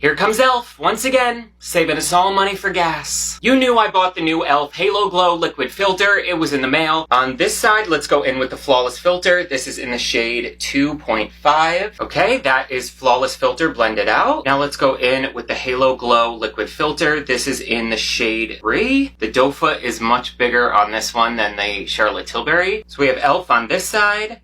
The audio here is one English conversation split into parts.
Here comes e.l.f. once again, saving us all money for gas. You knew I bought the new e.l.f. Halo Glow liquid filter. It was in the mail. On this side, let's go in with the Flawless filter. This is in the shade 2.5. Okay, that is Flawless filter blended out. Now let's go in with the Halo Glow liquid filter. This is in the shade 3. The doe foot is much bigger on this one than the Charlotte Tilbury. So we have e.l.f. on this side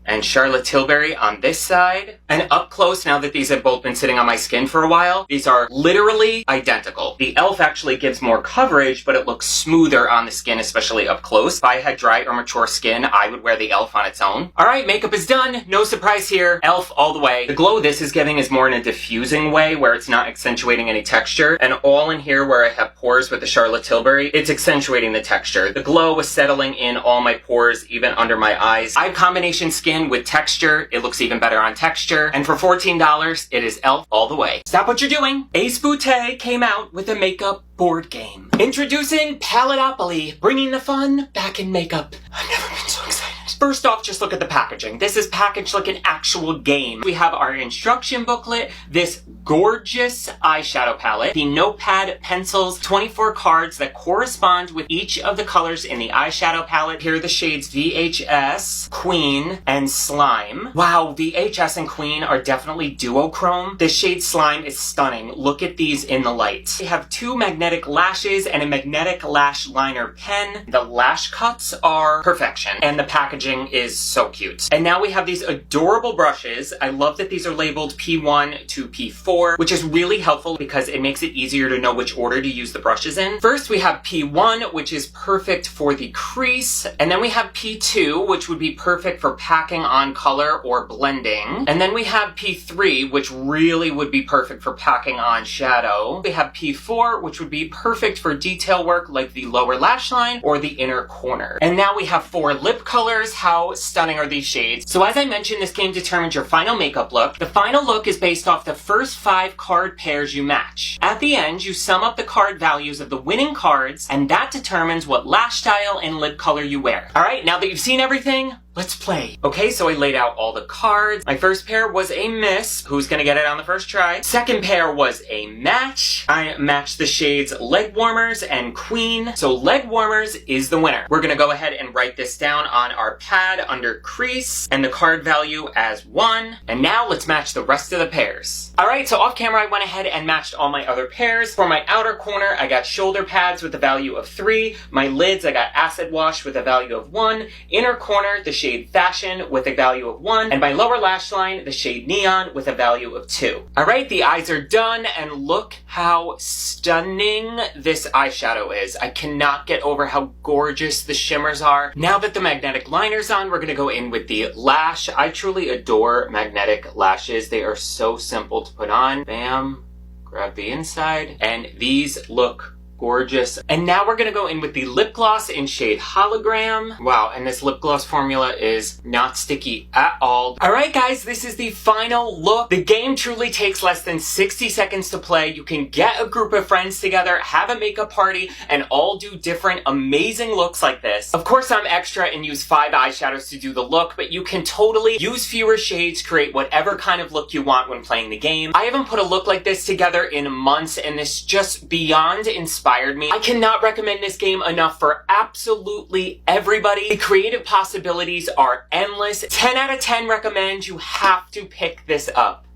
and Charlotte Tilbury on this side. And up close, now that these have both been sitting on my skin for a while, these are literally identical. The e.l.f. actually gives more coverage, but it looks smoother on the skin, especially up close. If I had dry or mature skin, I would wear the e.l.f. on its own. All right, makeup is done. No surprise here. e.l.f. all the way. The glow this is giving is more in a diffusing way, where it's not accentuating any texture. And all in here where I have pores with the Charlotte Tilbury, it's accentuating the texture. The glow is settling in all my pores, even under my eyes. I have combination skin with texture. It looks even better on texture. And for $14, it is e.l.f. all the way. Stop what you're doing. Ace Beauté came out with a makeup board game. Introducing Paletopoly, bringing the fun back in makeup. I've never been so excited. First off, just look at the packaging. This is packaged like an actual game. We have our instruction booklet, this gorgeous eyeshadow palette, the notepad, pencils, 24 cards that correspond with each of the colors in the eyeshadow palette. Here are the shades VHS, Queen, and Slime. Wow, VHS and Queen are definitely duochrome. The shade Slime is stunning. Look at these in the light. We have 2 magnetic lashes and a magnetic lash liner pen. The lash cuts are perfection, and the packaging is so cute. And now we have these adorable brushes. I love that these are labeled P1 to P4, which is really helpful because it makes it easier to know which order to use the brushes in. First, we have P1, which is perfect for the crease. And then we have P2, which would be perfect for packing on color or blending. And then we have P3, which really would be perfect for packing on shadow. We have P4, which would be perfect for detail work like the lower lash line or the inner corner. And now we have 4 lip colors. How stunning are these shades? So as I mentioned, this game determines your final makeup look. The final look is based off the first 5 card pairs you match. At the end, you sum up the card values of the winning cards, and that determines what lash style and lip color you wear. All right, now that you've seen everything, let's play. Okay, so I laid out all the cards. My first pair was a miss. Who's gonna get it on the first try? Second pair was a match. I matched the shades Leg Warmers and Queen. So Leg Warmers is the winner. We're gonna go ahead and write this down on our pad under crease and the card value as 1. And now let's match the rest of the pairs. All right, so off camera, I went ahead and matched all my other pairs. For my outer corner, I got shoulder pads with a value of 3. My lids, I got acid wash with a value of 1. Inner corner, the shade Fashion with a value of 1, and my lower lash line, the shade Neon, with a value of 2. Alright, the eyes are done, and look how stunning this eyeshadow is. I cannot get over how gorgeous the shimmers are. Now that the magnetic liner's on, we're gonna go in with the lash. I truly adore magnetic lashes. They are so simple to put on. Bam, grab the inside, and these look gorgeous. And now we're gonna go in with the lip gloss in shade Hologram. Wow, and this lip gloss formula is not sticky at all. Alright guys, this is the final look. The game truly takes less than 60 seconds to play. You can get a group of friends together, have a makeup party, and all do different amazing looks like this. Of course, I'm extra and use 5 eyeshadows to do the look, but you can totally use fewer shades, create whatever kind of look you want when playing the game. I haven't put a look like this together in months, and this just beyond inspired me. I cannot recommend this game enough for absolutely everybody. The creative possibilities are endless. 10 out of 10 recommend. You have to pick this up.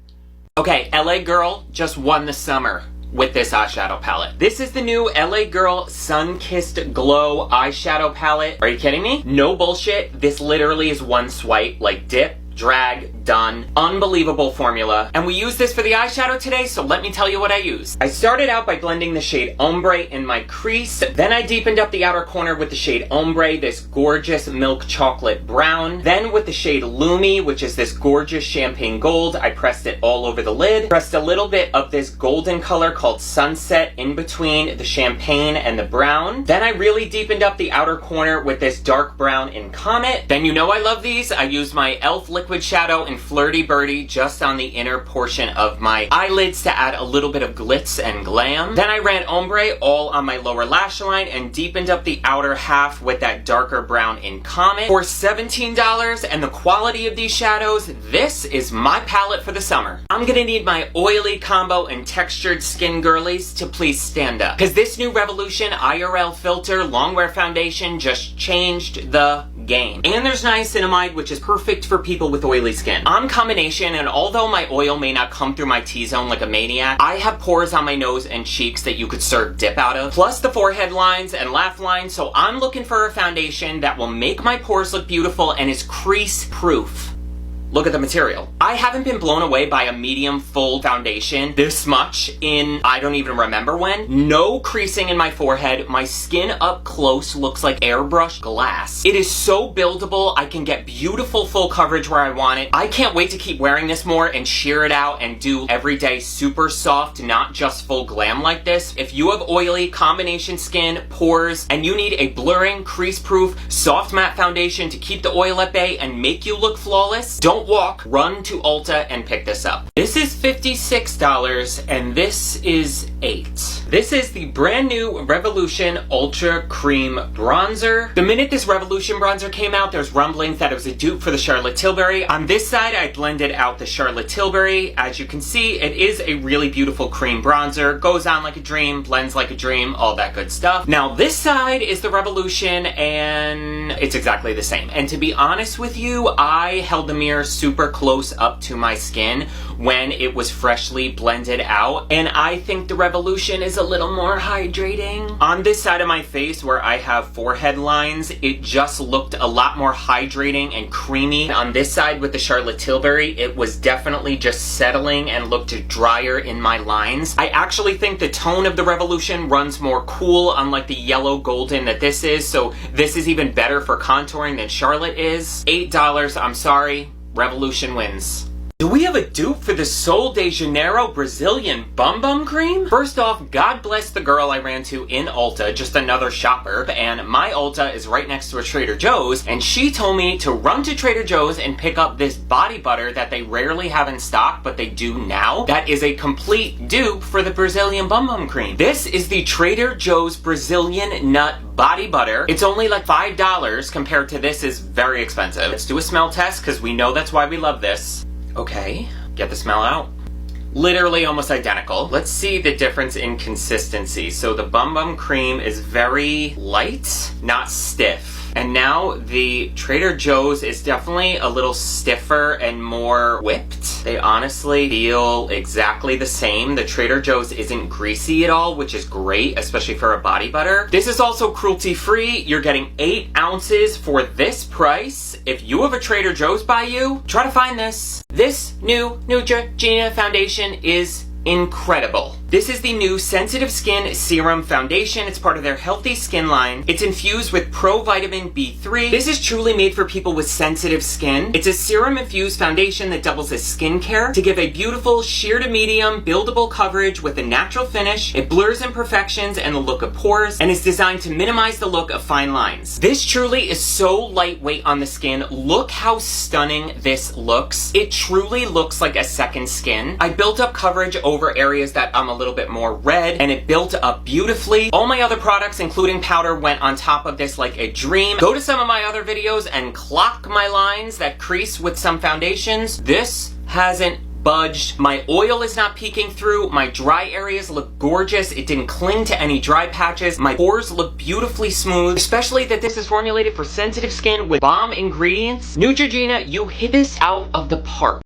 Okay, LA Girl just won the summer with this eyeshadow palette. This is the new LA Girl Sun-Kissed Glow eyeshadow palette. Are you kidding me? No bullshit. This literally is one swipe, like dip, drag, done. Unbelievable formula. And we use this for the eyeshadow today, so let me tell you what I use. I started out by blending the shade Ombre in my crease. Then I deepened up the outer corner with the shade Ombre, this gorgeous milk chocolate brown. Then with the shade Lumi, which is this gorgeous champagne gold, I pressed it all over the lid. Pressed a little bit of this golden color called Sunset in between the champagne and the brown. Then I really deepened up the outer corner with this dark brown in Comet. Then you know I love these. I used my e.l.f. liquid shadow in Flirty Birdie just on the inner portion of my eyelids to add a little bit of glitz and glam. Then I ran ombre all on my lower lash line and deepened up the outer half with that darker brown in Comet. For $17 and the quality of these shadows, this is my palette for the summer. I'm gonna need my oily combo and textured skin girlies to please stand up, because this new Revolution IRL Filter Longwear Foundation just changed the game. And there's niacinamide, which is perfect for people with oily skin. On combination, and although my oil may not come through my T-zone like a maniac, I have pores on my nose and cheeks that you could serve dip out of, plus the forehead lines and laugh lines, so I'm looking for a foundation that will make my pores look beautiful and is crease proof. Look at the material. I haven't been blown away by a medium full foundation this much in I don't even remember when. No creasing in my forehead. My skin up close looks like airbrush glass. It is so buildable. I can get beautiful full coverage where I want it. I can't wait to keep wearing this more and sheer it out and do everyday super soft, not just full glam like this. If you have oily combination skin, pores, and you need a blurring, crease-proof, soft matte foundation to keep the oil at bay and make you look flawless, don't walk, run to Ulta and pick this up. This is $56 and this is $8. This is the brand new Revolution Ultra Cream Bronzer. The minute this Revolution bronzer came out, there's rumblings that it was a dupe for the Charlotte Tilbury. On this side, I blended out the Charlotte Tilbury. As you can see, it is a really beautiful cream bronzer. Goes on like a dream, blends like a dream, all that good stuff. Now this side is the Revolution and it's exactly the same. And to be honest with you, I held the mirror super close up to my skin when it was freshly blended out, and I think the Revolution is a little more hydrating. On this side of my face where I have forehead lines, it just looked a lot more hydrating and creamy. On this side with the Charlotte Tilbury, it was definitely just settling and looked drier in my lines. I actually think the tone of the Revolution runs more cool, unlike the yellow golden that this is, so this is even better for contouring than Charlotte is. $8, I'm sorry. Revolution wins. Do we have a dupe for the Sol de Janeiro Brazilian Bum Bum Cream? First off, God bless the girl I ran to in Ulta, just another shopper, and my Ulta is right next to a Trader Joe's, and she told me to run to Trader Joe's and pick up this body butter that they rarely have in stock, but they do now. That is a complete dupe for the Brazilian Bum Bum Cream. This is the Trader Joe's Brazilian Nut Body Butter. It's only like $5 compared to this is very expensive. Let's do a smell test because we know that's why we love this. Okay, get the smell out. Literally almost identical. Let's see the difference in consistency. So the Bum Bum Cream is very light, not stiff. And now the Trader Joe's is definitely a little stiffer and more whipped. They honestly feel exactly the same. The Trader Joe's isn't greasy at all, which is great, especially for a body butter. This is also cruelty-free. You're getting 8 ounces for this price. If you have a Trader Joe's by you, try to find this. This new Neutrogena foundation is incredible. This is the new Sensitive Skin Serum Foundation. It's part of their Healthy Skin line. It's infused with provitamin B3. This is truly made for people with sensitive skin. It's a serum-infused foundation that doubles as skincare to give a beautiful sheer to medium buildable coverage with a natural finish. It blurs imperfections and the look of pores, and is designed to minimize the look of fine lines. This truly is so lightweight on the skin. Look how stunning this looks. It truly looks like a second skin. I built up coverage over areas that I'm a little bit more red, and it built up beautifully. All my other products, including powder, went on top of this like a dream. Go to some of my other videos and clock my lines that crease with some foundations. This hasn't budged. My oil is not peeking through. My dry areas look gorgeous. It didn't cling to any dry patches. My pores look beautifully smooth, especially that this is formulated for sensitive skin with bomb ingredients. Neutrogena, you hit this out of the park.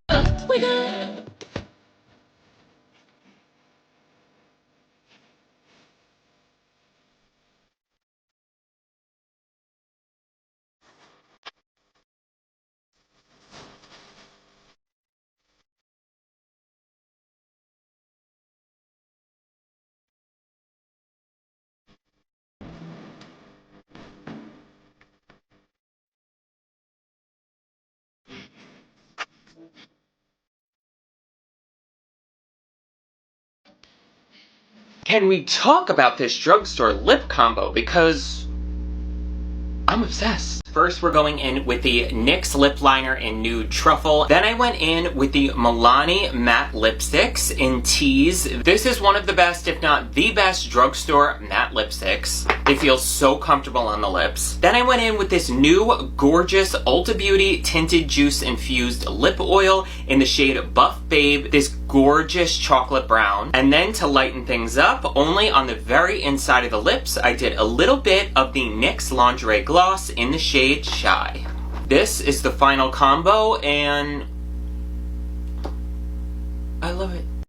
Can we talk about this drugstore lip combo? Because I'm obsessed. First, we're going in with the NYX lip liner in Nude Truffle. Then I went in with the Milani matte lipsticks in Tease. This is one of the best, if not the best, drugstore matte lipsticks. They feel so comfortable on the lips. Then I went in with this new gorgeous Ulta Beauty Tinted Juice Infused Lip Oil in the shade Buff Babe. This gorgeous chocolate brown. And then to lighten things up, only on the very inside of the lips, I did a little bit of the NYX Lingerie Gloss in the shade Shy. This is the final combo, and I love it.